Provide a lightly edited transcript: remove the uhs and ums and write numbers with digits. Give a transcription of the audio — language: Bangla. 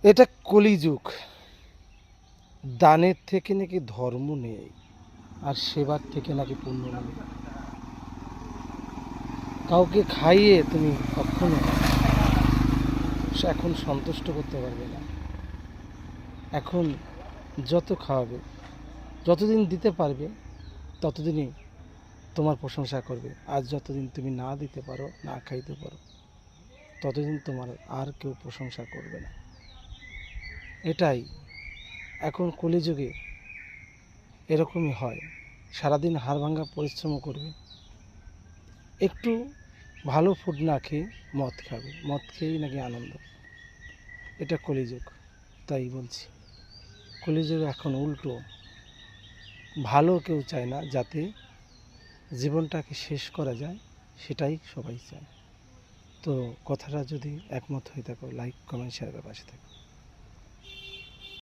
এটা কলিযুগ। দানের থেকে নাকি ধর্ম নেই, আর সেবার থেকে নাকি পুণ্য নেই। কাউকে খাইয়ে তুমি কখনো এখন সন্তুষ্ট করতে পারবে না। এখন যত খাওয়াবে, যতদিন দিতে পারবে, ততদিনই তোমার প্রশংসা করবে। আর যতদিন তুমি না দিতে পারো, না খাইতে পারো, ততদিন তোমার আর কেউ প্রশংসা করবে না। এটাই এখন কলিযুগে এরকমই হয়। সারাদিন হাড়ভাঙ্গা পরিশ্রম করবে, একটু ভালো ফুড না খেয়ে মদ খাবে, মদ খেয়েই নাকি আনন্দ। এটা কলিযুগ। তাই বলছি, কলিযুগে এখন উল্টো, ভালো কেউ চায় না, যাতে জীবনটাকে শেষ করা যায় সেটাই সবাই চায়। তো কথাটা যদি একমত হয়ে থাকো, লাইক কমেন্ট শেয়ার করে পাশে থাকো।